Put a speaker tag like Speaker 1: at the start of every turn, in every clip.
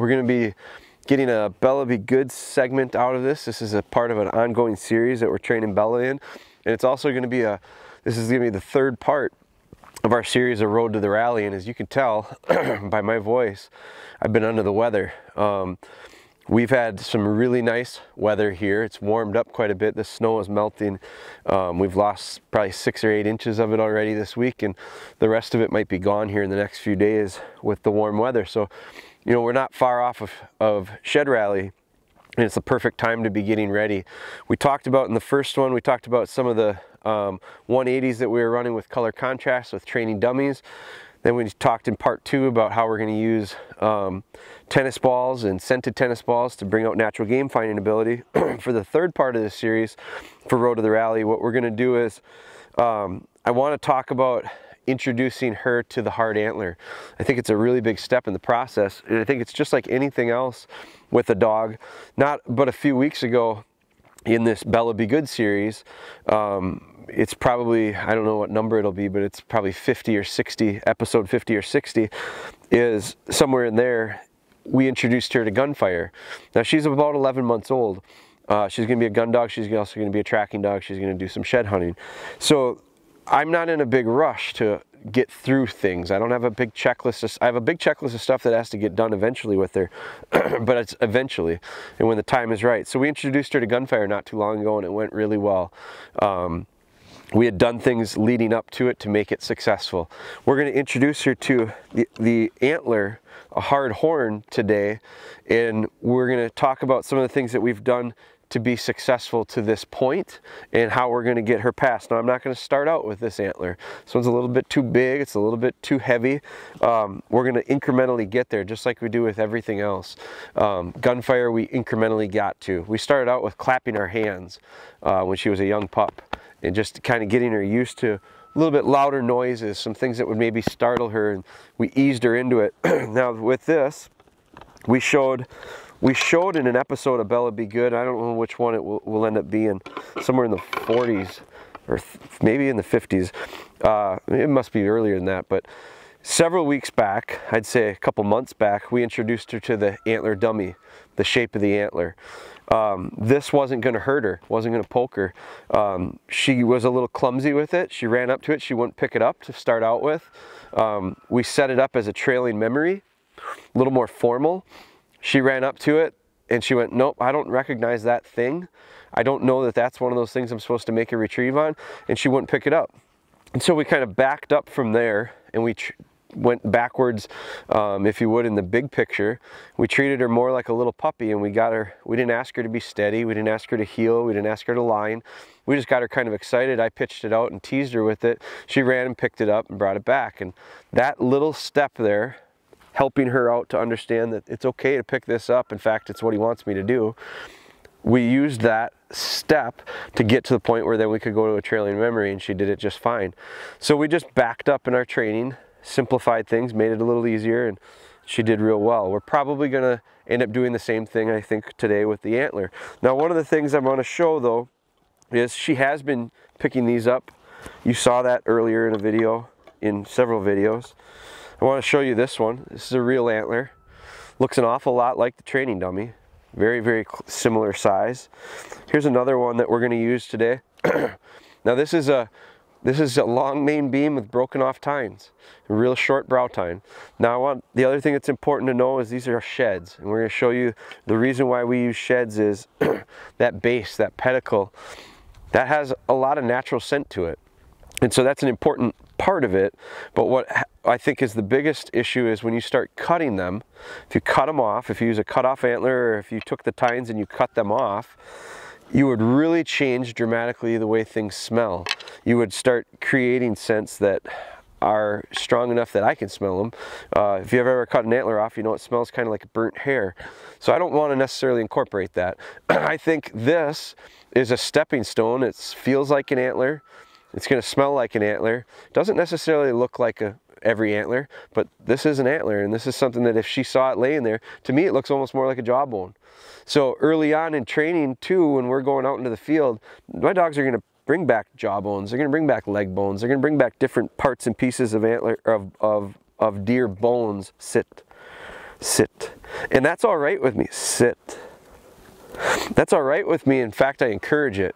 Speaker 1: We're going to be getting a Bella Be Good segment out of this. This is a part of an ongoing series that we're training Bella in. And it's also going to be this is going to be the third part of our series of Road to the Rally. And as you can tell by my voice, I've been under the weather. We've had some really nice weather here. It's warmed up quite a bit. The snow is melting. We've lost probably 6 or 8 inches of it already this week, and the rest of it might be gone here in the next few days with the warm weather. So, you know, we're not far off of Shed Rally, and it's the perfect time to be getting ready. We talked about in the first one, we talked about some of the 180s that we were running with color contrast with training dummies. Then we talked in part 2 about how we're going to use tennis balls and scented tennis balls to bring out natural game finding ability. For the third part of this series, for Road to the Rally, what we're going to do is I want to talk about introducing her to the hard antler. I think it's a really big step in the process, and I think it's just like anything else with a dog. Not but a few weeks ago in this Bella Be Good series, it's probably, I don't know what number it'll be, but it's probably 50 or 60, episode 50 or 60, is somewhere in there, we introduced her to gunfire. Now she's about 11 months old. She's going to be a gun dog. She's also going to be a tracking dog. She's going to do some shed hunting. So I'm not in a big rush to get through things. I don't have a big checklist. I have a big checklist of stuff that has to get done eventually with her, but it's eventually, and when the time is right. So we introduced her to gunfire not too long ago, and it went really well. We had done things leading up to it to make it successful. We're going to introduce her to the antler, a hard horn, today, and we're going to talk about some of the things that we've done to be successful to this point and how we're going to get her past. Now, I'm not going to start out with this antler. This one's a little bit too big. It's a little bit too heavy. We're going to incrementally get there, just like we do with everything else. Gunfire, we incrementally got to. We started out with clapping our hands when she was a young pup, and just kind of getting her used to a little bit louder noises, some things that would maybe startle her, and we eased her into it. Now with this, we showed in an episode of Bella Be Good, I don't know which one it will end up being, somewhere in the 40s, or maybe in the 50s. It must be earlier than that, but several weeks back, I'd say a couple months back, we introduced her to the antler dummy, the shape of the antler. This wasn't going to hurt her, wasn't going to poke her. She was a little clumsy with it. She ran up to it. She wouldn't pick it up to start out with. We set it up as a trailing memory, a little more formal. She ran up to it and she went, nope, I don't recognize that thing. I don't know that that's one of those things I'm supposed to make a retrieve on. And she wouldn't pick it up. And so we kind of backed up from there, and we went backwards, if you would, in the big picture. We treated her more like a little puppy, and we didn't ask her to be steady, we didn't ask her to heel, we didn't ask her to line. We just got her kind of excited. I pitched it out and teased her with it. She ran and picked it up and brought it back. And that little step there, helping her out to understand that it's okay to pick this up, in fact, it's what he wants me to do, we used that step to get to the point where then we could go to a trailing memory, and she did it just fine. So we just backed up in our training, simplified things, made it a little easier, and she did real well. We're probably going to end up doing the same thing, I think, today with the antler. Now, one of the things I want to show, though, is she has been picking these up. You saw that earlier in a video, in several videos. I want to show you this one. This is a real antler. Looks an awful lot like the training dummy. Very, very similar size. Here's another one that we're going to use today. Now this is a long main beam with broken off tines, a real short brow tine. Now the other thing that's important to know is these are sheds, and we're going to show you the reason why we use sheds is that base, that pedicle, that has a lot of natural scent to it. And so that's an important part of it. But what I think is the biggest issue is when you start cutting them. If you cut them off, if you use a cut off antler, or if you took the tines and you cut them off, you would really change dramatically the way things smell. You would start creating scents that are strong enough that I can smell them. If you've ever cut an antler off, you know it smells kind of like burnt hair. So I don't want to necessarily incorporate that. I think this is a stepping stone. It feels like an antler. It's going to smell like an antler. It doesn't necessarily look like every antler, but this is an antler, and this is something that if she saw it laying there, to me it looks almost more like a jawbone. So early on in training too, when we're going out into the field, my dogs are going to bring back jawbones, they're going to bring back leg bones, they're going to bring back different parts and pieces of antler, of deer bones. Sit. sit. And that's all right with me, sit. That's all right with me. In fact, I encourage it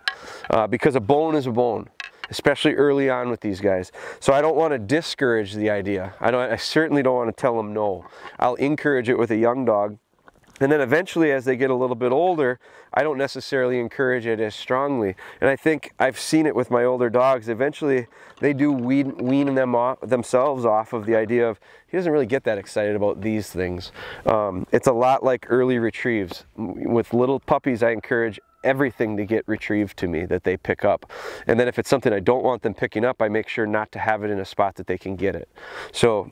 Speaker 1: because a bone is a bone, especially early on with these guys. So I don't want to discourage the idea. I certainly don't want to tell them no. I'll encourage it with a young dog. And then eventually, as they get a little bit older, I don't necessarily encourage it as strongly. And I think I've seen it with my older dogs. Eventually, they do wean themselves off of the idea of, he doesn't really get that excited about these things. It's a lot like early retrieves. With little puppies, I encourage everything to get retrieved to me that they pick up. And then if it's something I don't want them picking up, I make sure not to have it in a spot that they can get it. So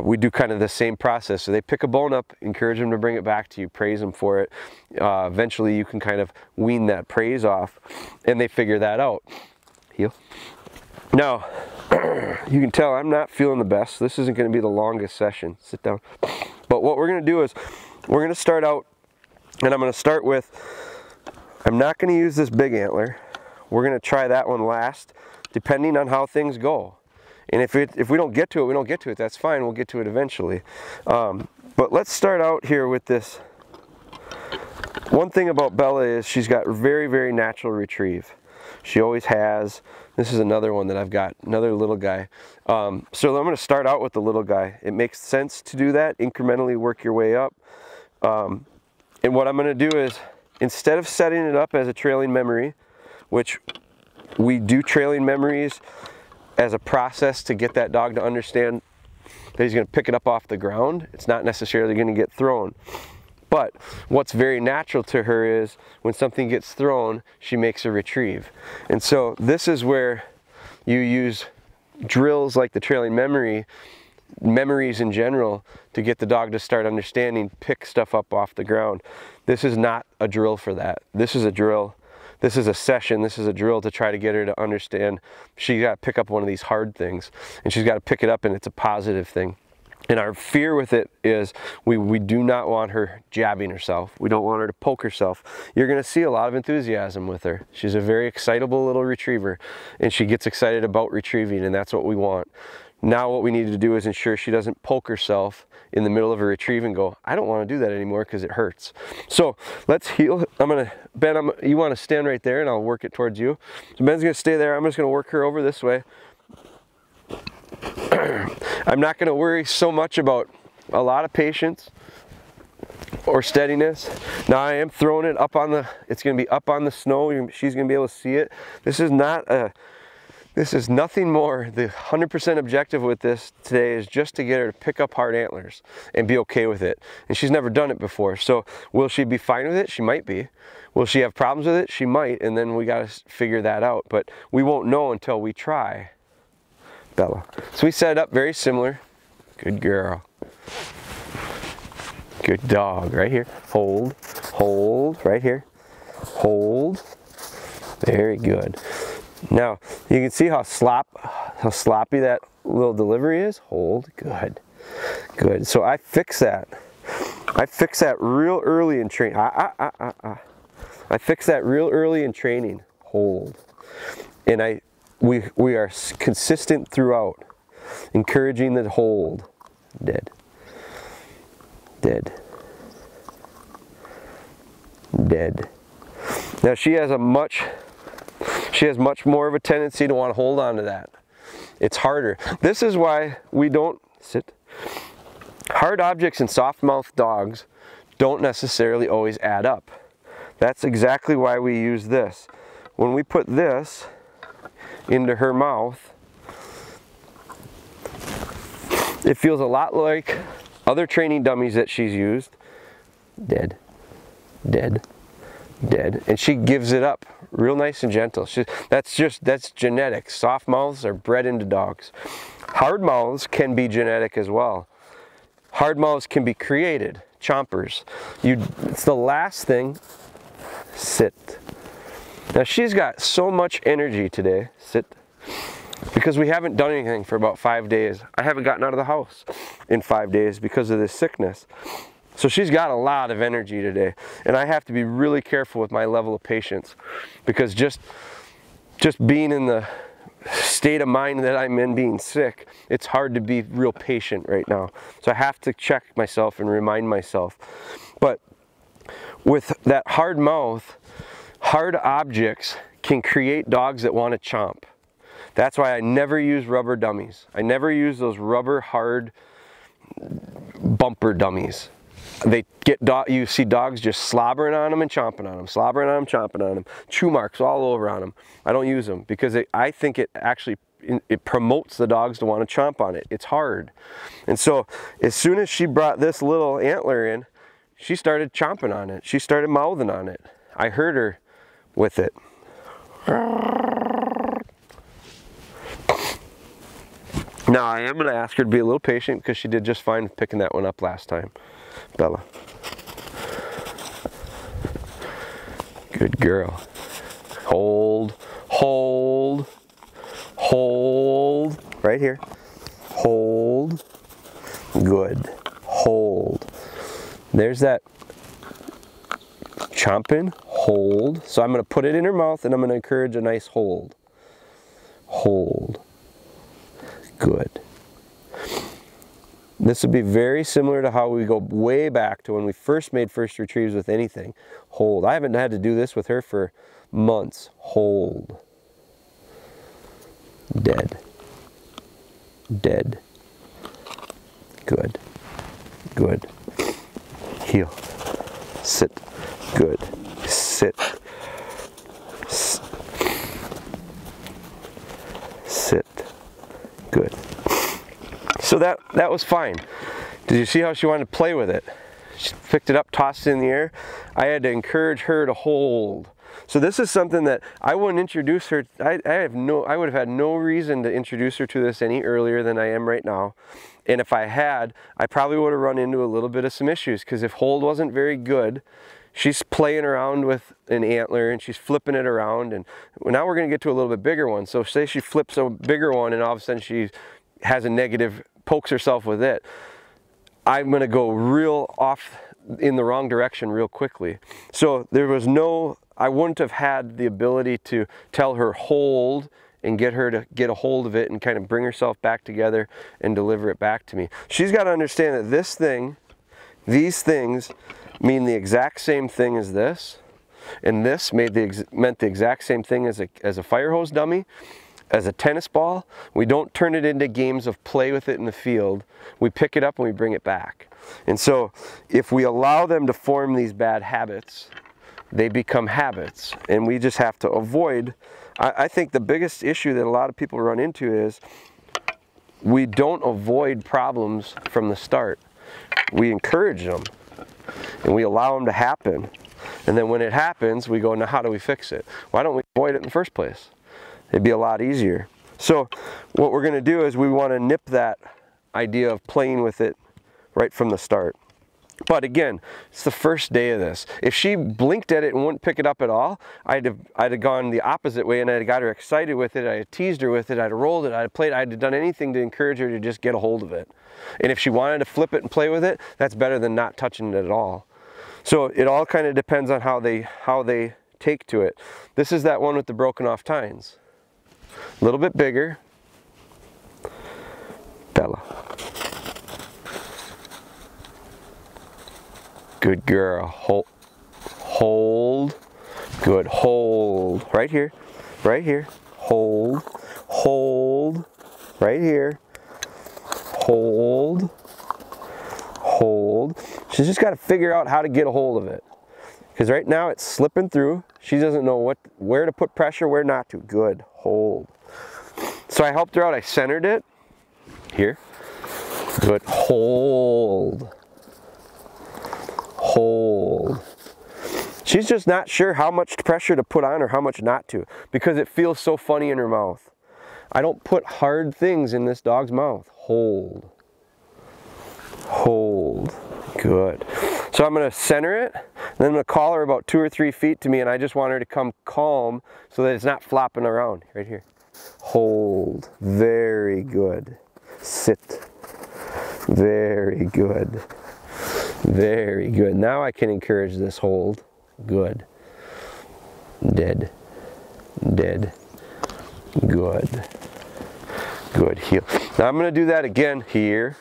Speaker 1: we do kind of the same process. So they pick a bone up, encourage them to bring it back to you, praise them for it. Eventually you can kind of wean that praise off and they figure that out. Heel. Now, you can tell I'm not feeling the best. This isn't going to be the longest session. Sit down. But what we're going to do is we're going to start out, and I'm going to start with, I'm not going to use this big antler. We're going to try that one last, depending on how things go. And if we don't get to it, we don't get to it. That's fine. We'll get to it eventually. But let's start out here with this. One thing about Bella is she's got very, very natural retrieve. She always has. This is another one that I've got, another little guy. So I'm going to start out with the little guy. It makes sense to do that, incrementally work your way up. And what I'm going to do is, instead of setting it up as a trailing memory, which we do trailing memories as a process to get that dog to understand that he's going to pick it up off the ground, it's not necessarily going to get thrown. But what's very natural to her is when something gets thrown, she makes a retrieve. And so this is where you use drills like the trailing memories in general, to get the dog to start understanding, pick stuff up off the ground. This is not a drill for that. This is a drill. This is a session. This is a drill to try to get her to understand she got to pick up one of these hard things, and she's got to pick it up, and it's a positive thing. And our fear with it is we do not want her jabbing herself. We don't want her to poke herself. You're going to see a lot of enthusiasm with her. She's a very excitable little retriever, and she gets excited about retrieving, and that's what we want. Now what we need to do is ensure she doesn't poke herself in the middle of a retrieve and go, I don't want to do that anymore because it hurts. So let's heel. Ben, you want to stand right there and I'll work it towards you. So Ben's going to stay there. I'm just going to work her over this way. I'm not going to worry so much about a lot of patience or steadiness. Now I am throwing it up on it's going to be up on the snow. She's going to be able to see it. This is nothing more. The 100% objective with this today is just to get her to pick up hard antlers and be okay with it. And she's never done it before. So will she be fine with it? She might be. Will she have problems with it? She might. And then we got to figure that out. But we won't know until we try. Bella. So we set it up very similar. Good girl. Good dog. Right here. Hold. Hold. Right here. Hold. Very good. Now, you can see how sloppy that little delivery is. Hold. Good. Good. So I fix that. I fix that real early in training. I fix that real early in training. Hold. And we are consistent throughout, encouraging the hold. Dead. Dead. Dead. Now she has much more of a tendency to want to hold on to that. It's harder. This is why we don't sit. Hard objects in soft-mouthed dogs don't necessarily always add up. That's exactly why we use this. When we put this into her mouth, it feels a lot like other training dummies that she's used. Dead. Dead. Dead. And she gives it up real nice and gentle. That's genetic. Soft mouths are bred into dogs. Hard mouths can be genetic as well. Hard mouths can be created. Chompers. It's the last thing. Sit. Now she's got so much energy today. Sit. Because we haven't done anything for about 5 days. I haven't gotten out of the house in 5 days because of this sickness. So she's got a lot of energy today, and I have to be really careful with my level of patience, because just being in the state of mind that I'm in being sick, it's hard to be real patient right now. So I have to check myself and remind myself. But with that hard mouth, hard objects can create dogs that want to chomp. That's why I never use rubber dummies. I never use those rubber hard bumper dummies. They get you see dogs just slobbering on them and chomping on them, slobbering on them, chomping on them, chew marks all over on them. I don't use them because I think it actually it promotes the dogs to want to chomp on it. It's hard. And so as soon as she brought this little antler in, she started chomping on it. She started mouthing on it. I heard her with it. Now I am going to ask her to be a little patient because she did just fine picking that one up last time. Bella. Good girl. Hold, hold, hold. Right here. Hold. Good. Hold. There's that chomping. Hold. So I'm going to put it in her mouth and I'm going to encourage a nice hold. Hold. Good. This would be very similar to how we go way back to when we first made first retrieves with anything. Hold. I haven't had to do this with her for months. Hold. Dead. Dead. Good. Good. Heel. Sit. Good. Sit. Sit. Good. So that was fine. Did you see how she wanted to play with it? She picked it up, tossed it in the air. I had to encourage her to hold. So this is something that I wouldn't introduce her. I would have had no reason to introduce her to this any earlier than I am right now. And if I had, I probably would have run into a little bit of some issues because if hold wasn't very good, she's playing around with an antler and she's flipping it around, and now we're going to get to a little bit bigger one. So say she flips a bigger one and all of a sudden she has a negative, pokes herself with it. I'm going to go real off in the wrong direction real quickly. So there was I wouldn't have had the ability to tell her hold and get her to get a hold of it and kind of bring herself back together and deliver it back to me. She's got to understand that these things mean the exact same thing as this, and this meant the exact same thing as a fire hose dummy, as a tennis ball. We don't turn it into games of play with it in the field. We pick it up and we bring it back. And so if we allow them to form these bad habits, they become habits, and we just have to avoid. I think the biggest issue that a lot of people run into is we don't avoid problems from the start. We encourage them and we allow them to happen. And then when it happens, we go, now how do we fix it? Why don't we avoid it in the first place? It'd be a lot easier. So what we're going to do is we want to nip that idea of playing with it right from the start. But again, it's the first day of this. If she blinked at it and wouldn't pick it up at all, I'd have gone the opposite way and I'd have got her excited with it, I'd have teased her with it, I'd have rolled it, I'd have played, I'd have done anything to encourage her to just get a hold of it. And if she wanted to flip it and play with it, that's better than not touching it at all. So it all kind of depends on how they take to it. This is that one with the broken off tines. A little bit bigger. Bella. Good girl. Hold. Hold. Good. Hold. Right here. Right here. Hold. Hold. Right here. Hold. Hold. She's just got to figure out how to get a hold of it. Because right now it's slipping through. She doesn't know where to put pressure, where not to. Good. Hold. So I helped her out. I centered it. Here. Good. Hold. Hold. She's just not sure how much pressure to put on or how much not to, because it feels so funny in her mouth. I don't put hard things in this dog's mouth. Hold. Hold. Good. So I'm going to center it, then I'm going to call her about 2 or 3 feet to me, and I just want her to come calm so that it's not flopping around. Right here. Hold. Very good. Sit. Very good. Very good. Now I can encourage this hold. Good. Dead. Dead. Good. Good, heel. Now I'm going to do that again here.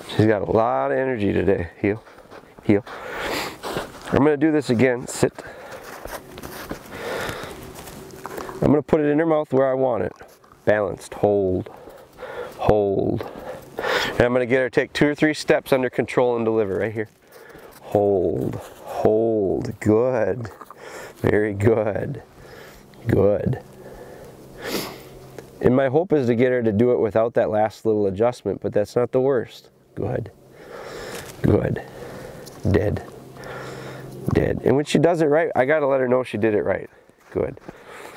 Speaker 1: She's got a lot of energy today. Heel, heel. I'm going to do this again. Sit. I'm going to put it in her mouth where I want it. Balanced. Hold. Hold. And I'm going to get her to take 2 or 3 steps under control and deliver right here. Hold. Hold. Good. Very good. Good. And my hope is to get her to do it without that last little adjustment, but that's not the worst. Good. Good. Dead. Dead. And when she does it right, I got to let her know she did it right. Good.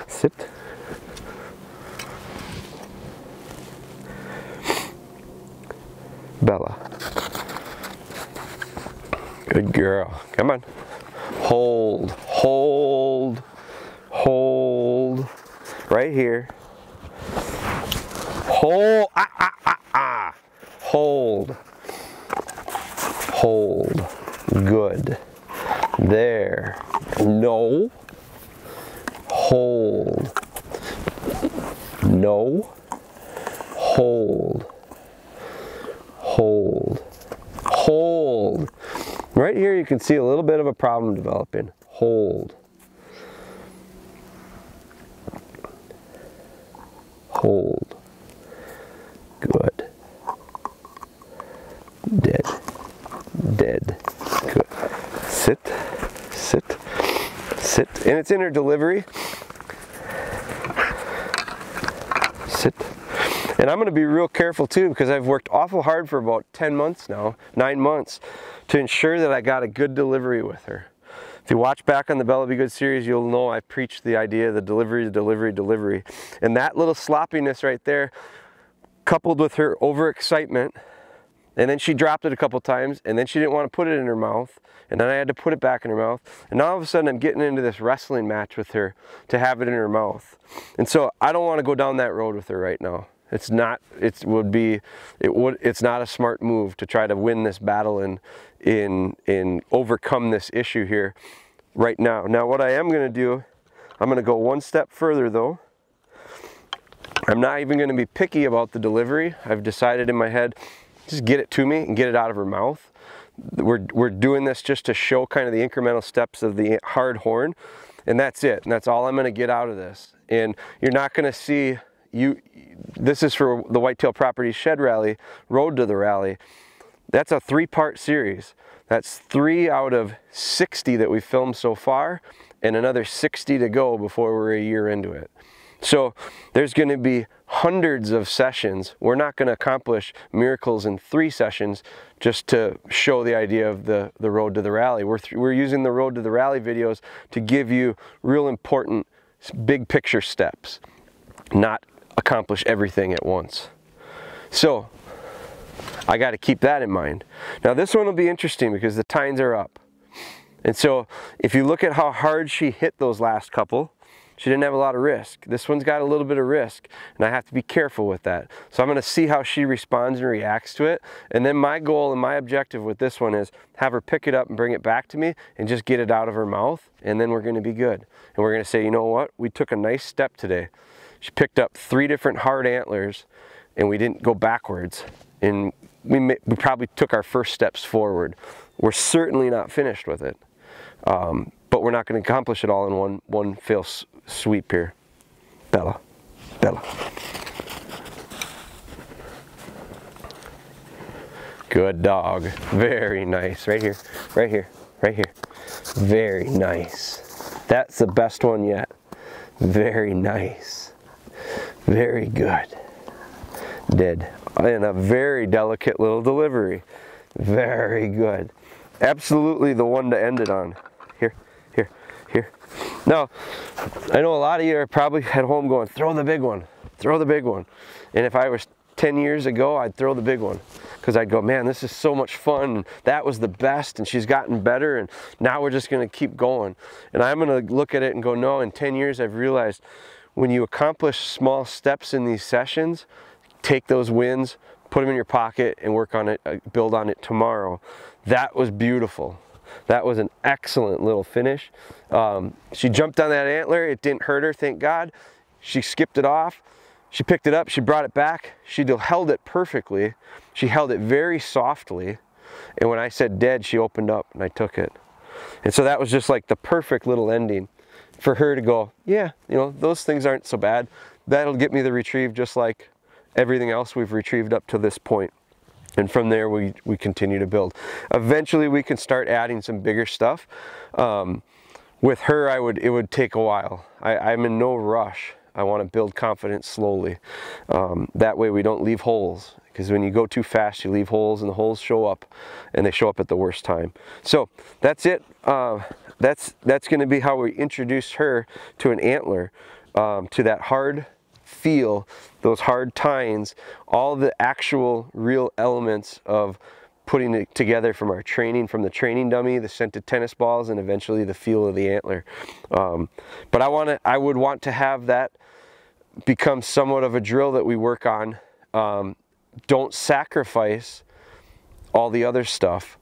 Speaker 1: Sit. Bella. Good girl. Come on. Hold. Hold. Hold. Right here. Hold. Ah, ah, ah, ah. Hold. Hold. Good. There. No. Hold. No. Hold. Hold. Hold. Right here you can see a little bit of a problem developing. Hold. Hold. Good. Dead. Dead. Good. Sit. Sit. Sit. And it's in her delivery. Sit. And I'm going to be real careful too, because I've worked awful hard for about 10 months now, 9 months, to ensure that I got a good delivery with her. If you watch back on the Bella Be Good series, you'll know I preached the idea of the delivery, delivery, delivery. And that little sloppiness right there, coupled with her overexcitement, and then she dropped it a couple times, and then she didn't want to put it in her mouth, and then I had to put it back in her mouth, and all of a sudden I'm getting into this wrestling match with her to have it in her mouth. And so I don't want to go down that road with her right now. It's not a smart move to try to win this battle and overcome this issue here right now. Now what I am going to do, I'm going to go one step further though. I'm not even going to be picky about the delivery. I've decided in my head, just get it to me and get it out of her mouth. We're doing this just to show kind of the incremental steps of the hard horn, and that's it. And that's all I'm going to get out of this. And you're not going to see this is for the Whitetail Properties Shed Rally, Road to the Rally. That's a 3-part series. That's 3 out of 60 that we filmed so far, and another 60 to go before we're a year into it. So there's going to be hundreds of sessions. We're not going to accomplish miracles in 3 sessions just to show the idea of the Road to the Rally. We're using the Road to the Rally videos to give you real important big picture steps, not accomplish everything at once. So I got to keep that in mind. Now this one will be interesting because the tines are up. And so if you look at how hard she hit those last couple, she didn't have a lot of risk. This one's got a little bit of risk, and I have to be careful with that. So I'm going to see how she responds and reacts to it. And then my goal and my objective with this one is have her pick it up and bring it back to me and just get it out of her mouth, and then we're going to be good. And we're going to say, you know what? We took a nice step today. She picked up 3 different hard antlers, and we didn't go backwards. And we probably took our first steps forward. We're certainly not finished with it, but we're not going to accomplish it all in one fell sweep here. Bella, Bella. Good dog. Very nice. Right here, right here, right here. Very nice. That's the best one yet. Very nice. Very good. Dead. And a very delicate little delivery. Very good. Absolutely the one to end it on. Here, here, here. Now, I know a lot of you are probably at home going, throw the big one, throw the big one. And if I was 10 years ago, I'd throw the big one. Because I'd go, man, this is so much fun. That was the best, and she's gotten better, and now we're just going to keep going. And I'm going to look at it and go, no, in 10 years I've realized when you accomplish small steps in these sessions, take those wins, put them in your pocket, and work on it, build on it tomorrow. That was beautiful. that was an excellent little finish. She jumped on that antler. It didn't hurt her, thank God. She skipped it off. She picked it up. She brought it back. She held it perfectly. She held it very softly. And when I said dead, she opened up and I took it. And so that was just like the perfect little ending for her to go, yeah, you know, those things aren't so bad. That'll get me the retrieve just like everything else we've retrieved up to this point. And from there, we continue to build. Eventually, we can start adding some bigger stuff. With her, it would take a while. I'm in no rush. I want to build confidence slowly. That way we don't leave holes, because when you go too fast, you leave holes, and the holes show up, and they show up at the worst time. So that's it. That's going to be how we introduce her to an antler, to that hard feel, those hard tines, all the actual real elements of putting it together from our training, from the training dummy, the scented tennis balls, and eventually the feel of the antler. But I would want to have that become somewhat of a drill that we work on. Don't sacrifice all the other stuff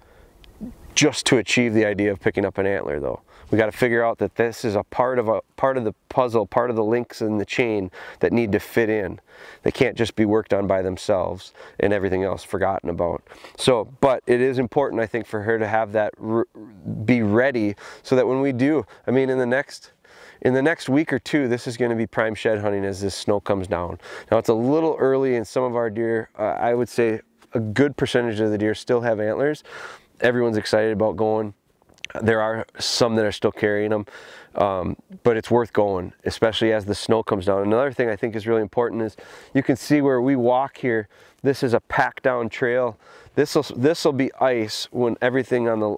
Speaker 1: just to achieve the idea of picking up an antler, though. We got to figure out that this is a part of the puzzle, part of the links in the chain that need to fit in. They can't just be worked on by themselves and everything else forgotten about. So, but it is important, I think, for her to have that be ready, so that when we do, I mean, in the next week or two, this is going to be prime shed hunting as this snow comes down. Now, it's a little early, and some of our deer, I would say a good percentage of the deer still have antlers. Everyone's excited about going. There are some that are still carrying them, but it's worth going, especially as the snow comes down. Another thing I think is really important is you can see where we walk here. This is a packed down trail. This will be ice when everything on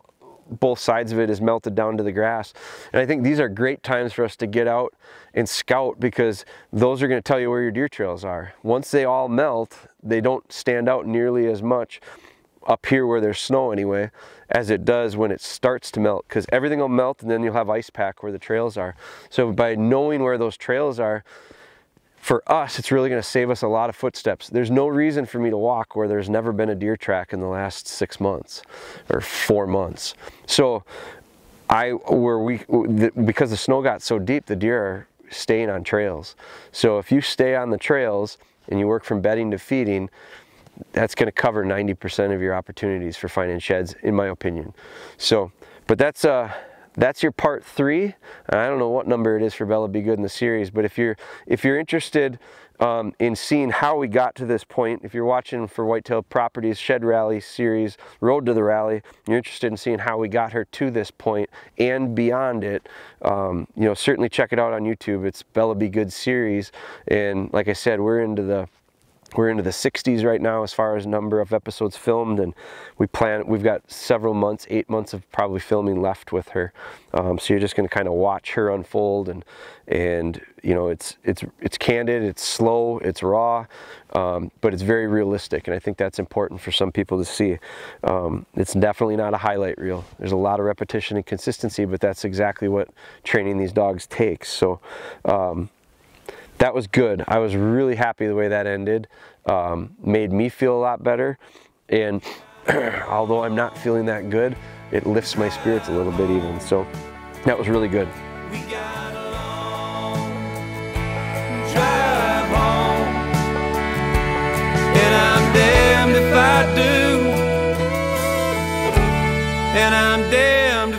Speaker 1: both sides of it is melted down to the grass. And I think these are great times for us to get out and scout, because those are going to tell you where your deer trails are. Once they all melt, they don't stand out nearly as much up here where there's snow anyway, as it does when it starts to melt, because everything will melt and then you'll have ice pack where the trails are. So by knowing where those trails are, for us, it's really going to save us a lot of footsteps. There's no reason for me to walk where there's never been a deer track in the last 6 months or 4 months. So because the snow got so deep, the deer are staying on trails. So if you stay on the trails and you work from bedding to feeding, that's going to cover 90% of your opportunities for finding sheds, in my opinion. So, but that's your part 3. I don't know what number it is for Bella Be Good in the series, but if you're interested in seeing how we got to this point, if you're watching for Whitetail Properties Shed Rally series, Road to the Rally, you're interested in seeing how we got her to this point and beyond it, you know, certainly check it out on YouTube. It's Bella Be Good series, and like I said, we're into the 60s right now as far as number of episodes filmed, and we've got several months, 8 months of probably filming left with her. So you're just going to kind of watch her unfold, and you know, it's candid, it's slow, it's raw, but it's very realistic, and I think that's important for some people to see. It's definitely not a highlight reel. There's a lot of repetition and consistency, but that's exactly what training these dogs takes. So that was good. I was really happy the way that ended. Made me feel a lot better, and although I'm not feeling that good, it lifts my spirits a little bit even. So that was really good.
Speaker 2: We got a long drive home, and I'm damned if I do, and I'm damned